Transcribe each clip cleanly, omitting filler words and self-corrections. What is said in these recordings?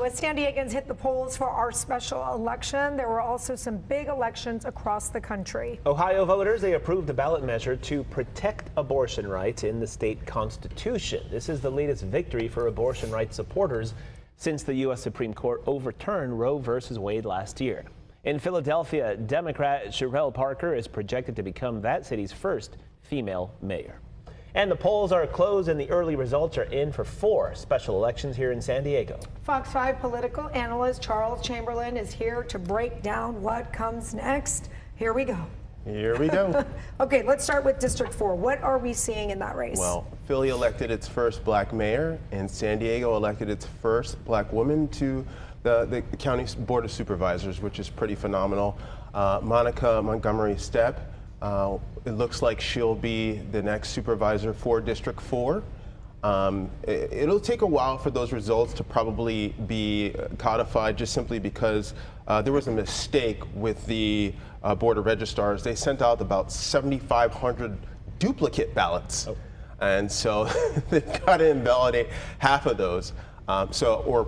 as San Diegans hit the polls for our special election, there were also some big elections across the country. Ohio voters, they approved a ballot measure to protect abortion rights in the state constitution. This is the latest victory for abortion rights supporters since the U.S. Supreme Court overturned Roe versus Wade last year. In Philadelphia, Democrat Cherelle Parker is projected to become that city's first female mayor. And the polls are closed and the early results are in for 4 special elections here in San Diego. Fox 5 political analyst Charles Chamberlain is here to break down what comes next. Here we go. Here we go. Okay, let's start with District 4. What are we seeing in that race? Well, Philly elected its first black mayor, and San Diego elected its first black woman to the county board of supervisors, which is pretty phenomenal. Monica Montgomery Stepp, it looks like she'll be the next supervisor for District 4. It'll take a while for those results to probably be codified, just simply because there was a mistake with the Board of Registrars. They sent out about 7,500 duplicate ballots. Oh. And so they've got to invalidate half of those. Or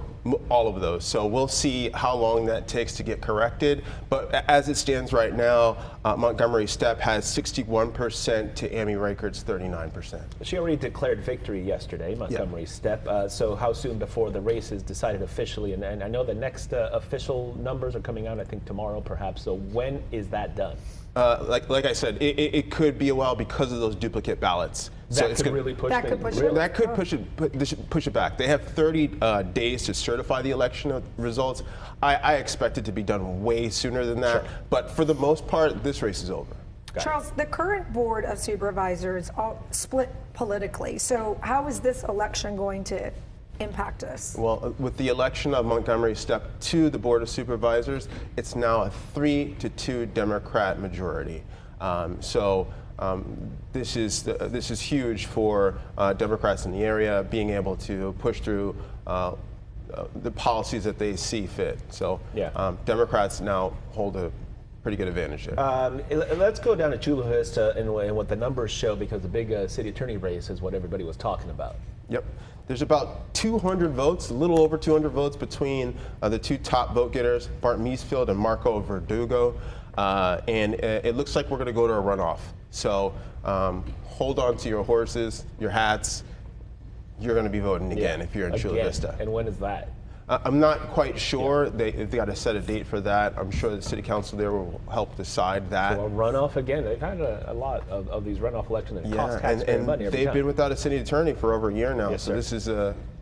all of those. So we'll see how long that takes to get corrected. But as it stands right now, Montgomery Stepp has 61% to Amy Reichert's 39%. She already declared victory yesterday, Montgomery Stepp. So how soon before the race is decided officially? And I know the next official numbers are coming out, I think tomorrow perhaps. So when is that done? Like I said, it could be a while because of those duplicate ballots. That could really push it. That could push it back. They have 30 days to certify the election results. I expect it to be done way sooner than that. Sure. But for the most part, this race is over. Charles, the current board of supervisors all split politically. So how is this election going to impact us? Well, with the election of Montgomery Stepp to the Board of Supervisors, it's now a 3-2 Democrat majority. This is huge for Democrats in the area being able to push through the policies that they see fit. So Democrats now hold a pretty good advantage there. Let's go down to Chula Vista and what the numbers show, because the big city attorney race is what everybody was talking about. Yep. There's about 200 votes, a little over 200 votes between the two top vote getters, Bart Meesfield and Marco Verdugo. And it looks like we're going to go to a runoff. So hold on to your horses, your hats. You're going to be voting again if you're in Chula Vista. And when is that? I'm not quite sure. They've got to set a date for that. I'm sure the city council there will help decide that. So a runoff again. They've had a lot of these runoff elections that cost taxpayer money every time. They've been without a city attorney for over a year now, so this is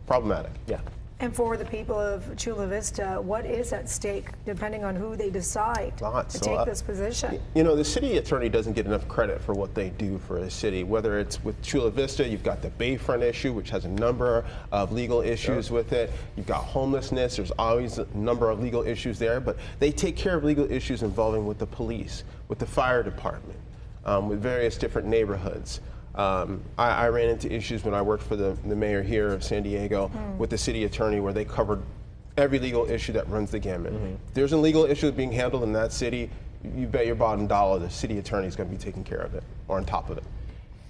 problematic. Yeah. And for the people of Chula Vista, what is at stake, depending on who they decide to take this position? You know, the city attorney doesn't get enough credit for what they do for a city. Whether it's with Chula Vista, you've got the Bayfront issue, which has a number of legal issues with it. You've got homelessness. There's always a number of legal issues there. But they take care of legal issues involving with the police, with the fire department, with various different neighborhoods. I ran into issues when I worked for the mayor here of San Diego with the city attorney, where they covered every legal issue that runs the gamut. If there's a legal issue being handled in that city, you bet your bottom dollar the city attorney is going to be taking care of it or on top of it.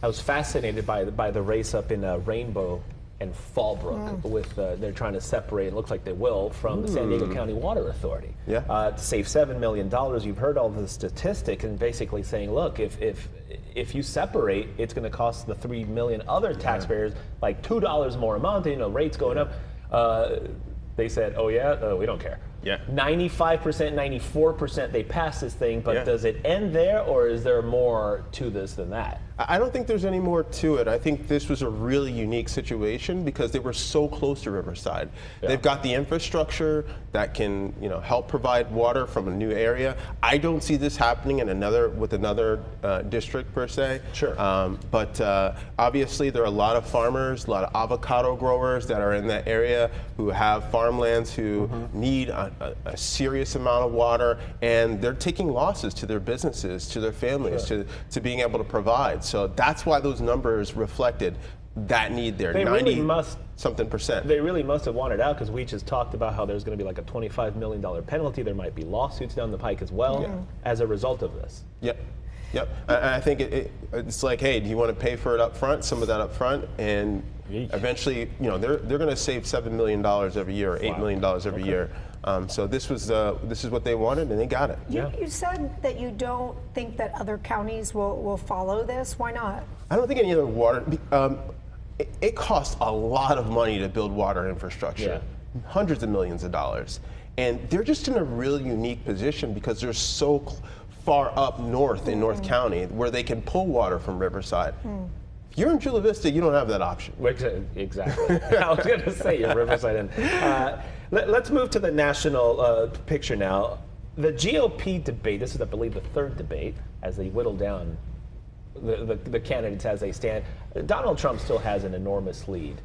I was fascinated by the race up in Rainbow and Fallbrook with they're trying to separate, it looks like they will, from the San Diego County Water Authority. Yeah. To save $7 million. You've heard all the statistics and basically saying, look, if you separate, it's going to cost the 3 million other taxpayers like $2 more a month, rates going up. They said, oh yeah, we don't care. Yeah. 95%, 94% they pass this thing, but does it end there, or is there more to this than that? I don't think there's any more to it. I think this was a really unique situation because they were so close to Riverside. They've got the infrastructure that can, help provide water from a new area. I don't see this happening in another district per se. Sure. But obviously there are a lot of farmers, a lot of avocado growers that are in that area who have farmlands who need a serious amount of water, and they're taking losses to their businesses, to their families, to being able to provide. So that's why those numbers reflected that need there. They 90 really must something percent. They really must have wanted out, because we just talked about how there's going to be like a $25 million penalty. There might be lawsuits down the pike as well as a result of this. Yep. Yep. I think it's like, hey, do you want to pay for it up front, some of that up front, and Yeesh. eventually, they're going to save $7 million every year, or $8 million every year. So this is what they wanted, and they got it. You said that you don't think that other counties will follow this. Why not? I don't think any other water. It costs a lot of money to build water infrastructure, hundreds of millions of dollars, and they're just in a really unique position because they're so far up north in North County where they can pull water from Riverside. If you're in Chula Vista, you don't have that option. Exactly. I was going to say you're Riverside. Let's move to the national picture now. The GOP debate, this is, I believe, the third debate as they whittle down the candidates as they stand. Donald Trump still has an enormous lead.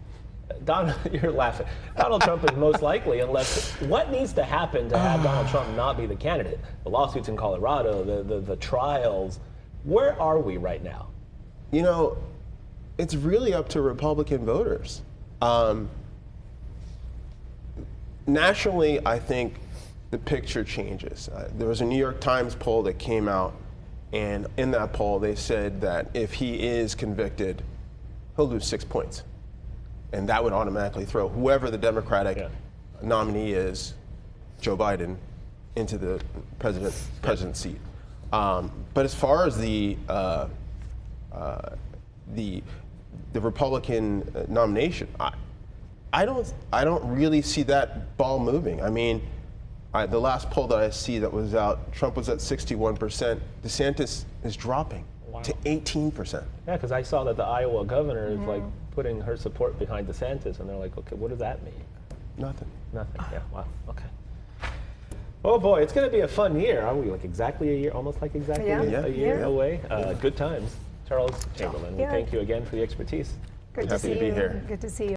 You're laughing. Donald Trump is most likely, unless, what needs to happen to have Donald Trump not be the candidate? The lawsuits in Colorado, the trials. Where are we right now? It's really up to Republican voters. Nationally, I think the picture changes. There was a New York Times poll that came out, and in that poll, they said that if he is convicted, he'll lose 6 points. And that would automatically throw whoever the Democratic nominee is, Joe Biden, into the president's seat. But as far as the Republican nomination, I don't really see that ball moving. I mean, the last poll that I see that was out, Trump was at 61%. DeSantis is dropping to 18%. Yeah, because I saw that the Iowa governor is like putting her support behind DeSantis, and they're like, okay, what does that mean? Nothing. Nothing. Yeah. Wow. Okay. Oh boy, it's going to be a fun year. Are we like exactly a year? Almost like exactly a year away. Good times. Charles Chamberlain. Yeah. Thank you again for the expertise. Good Happy to be here. Good to see you.